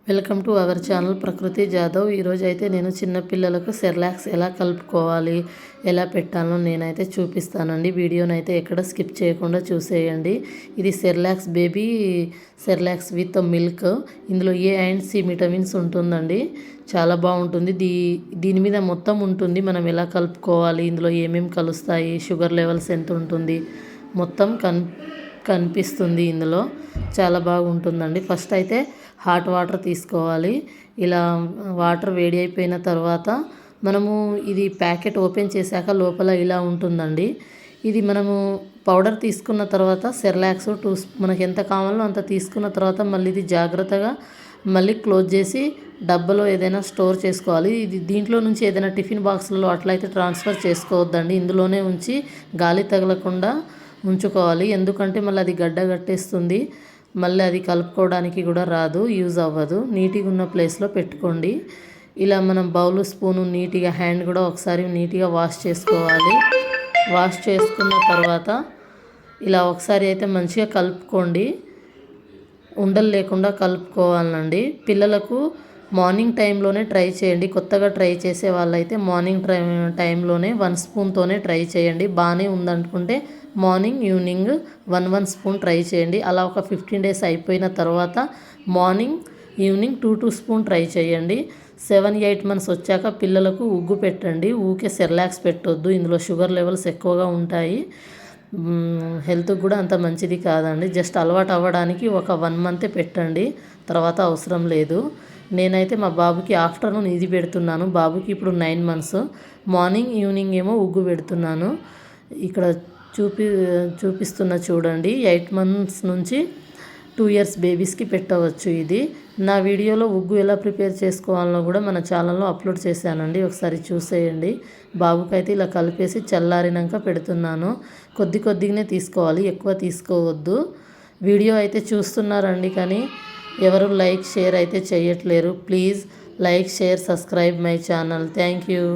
Welcome to our channel ప్రకృతి జాదవ్. ఈరోజు అయితే నేను చిన్నపిల్లలకు సెర్లాక్స్ ఎలా కలుపుకోవాలి, ఎలా పెట్టాలో నేనైతే చూపిస్తానండి. వీడియోనైతే ఎక్కడ స్కిప్ చేయకుండా చూసేయండి. ఇది Cerelacs baby Cerelacs with milk. ఇందులో ఏ అండ్ సి విటమిన్స్ ఉంటుందండి. చాలా బాగుంటుంది. దీని మీద మొత్తం ఉంటుంది, మనం ఎలా కలుపుకోవాలి, ఇందులో ఏమేమి కలుస్తాయి, షుగర్ లెవెల్స్ ఎంత ఉంటుంది, మొత్తం కనిపిస్తుంది. ఇందులో చాలా బాగుంటుందండి. ఫస్ట్ అయితే హాట్ వాటర్ తీసుకోవాలి. ఇలా వాటర్ వేడి అయిపోయిన తర్వాత మనము ఇది ప్యాకెట్ ఓపెన్ చేశాక లోపల ఇలా ఉంటుందండి. ఇది మనము పౌడర్ తీసుకున్న తర్వాత సెర్లాక్స్ మనకి ఎంత కావాలో అంత తీసుకున్న తర్వాత మళ్ళీ ఇది జాగ్రత్తగా మళ్ళీ క్లోజ్ చేసి డబ్బాలో ఏదైనా స్టోర్ చేసుకోవాలి. ఇది దీంట్లో నుంచి ఏదైనా టిఫిన్ బాక్స్లలో అట్లయితే ట్రాన్స్ఫర్ చేసుకోవద్దండి. ఇందులోనే ఉంచి గాలి తగలకుండా ఉంచుకోవాలి. ఎందుకంటే మళ్ళీ అది గడ్డ కట్టేస్తుంది, మళ్ళీ అది కలుపుకోవడానికి కూడా రాదు, యూజ్ అవ్వదు. నీట్గా ఉన్న ప్లేస్లో పెట్టుకోండి. ఇలా మనం బౌల్ స్పూను నీట్గా హ్యాండ్ కూడా ఒకసారి నీట్గా వాష్ చేసుకోవాలి. వాష్ చేసుకున్న తర్వాత ఇలా ఒకసారి అయితే మంచిగా కలుపుకోండి. ఉండలు లేకుండా కలుపుకోవాలండి. పిల్లలకు మార్నింగ్ టైంలోనే ట్రై చేయండి. కొత్తగా ట్రై చేసే వాళ్ళైతే మార్నింగ్ టైంలోనే 1 స్పూన్తోనే ట్రై చేయండి. బాగానే ఉందనుకుంటే మార్నింగ్ ఈవినింగ్ 1 స్పూన్ ట్రై చేయండి. అలా ఒక 15 డేస్ అయిపోయిన తర్వాత మార్నింగ్ ఈవినింగ్ 2 స్పూన్ ట్రై చేయండి. 7-8 మంత్స్ వచ్చాక పిల్లలకు ఉగ్గు పెట్టండి. ఊకే సెర్లాక్స్ పెట్టొద్దు, ఇందులో షుగర్ లెవెల్స్ ఎక్కువగా ఉంటాయి. హెల్త్కి కూడా అంత మంచిది కాదండి. జస్ట్ అలవాటు అవ్వడానికి ఒక 1 మంతే పెట్టండి, తర్వాత అవసరం లేదు. నేనైతే మా బాబుకి ఆఫ్టర్నూన్ ఇది పెడుతున్నాను. బాబుకి ఇప్పుడు 9 మంత్స్. మార్నింగ్ ఈవినింగ్ ఏమో ఉగ్గు పెడుతున్నాను. ఇక్కడ చూపిస్తున్న చూడండి. 8 మంత్స్ నుంచి 2 ఇయర్స్ బేబీస్కి పెట్టవచ్చు. ఇది నా వీడియోలో ఉగ్గు ఎలా ప్రిపేర్ చేసుకోవాలో కూడా మన ఛానల్లో అప్లోడ్ చేశానండి, ఒకసారి చూసేయండి. బాబుకైతే ఇలా కలిపేసి చల్లారినాక పెడుతున్నాను. కొద్దిగానే తీసుకోవాలి, ఎక్కువ తీసుకోవద్దు. వీడియో అయితే చూస్తున్నారండి, కానీ ఎవరు లైక్ షేర్ అయితే చేయట్లేరు. Please like, share, subscribe my channel. Thank you.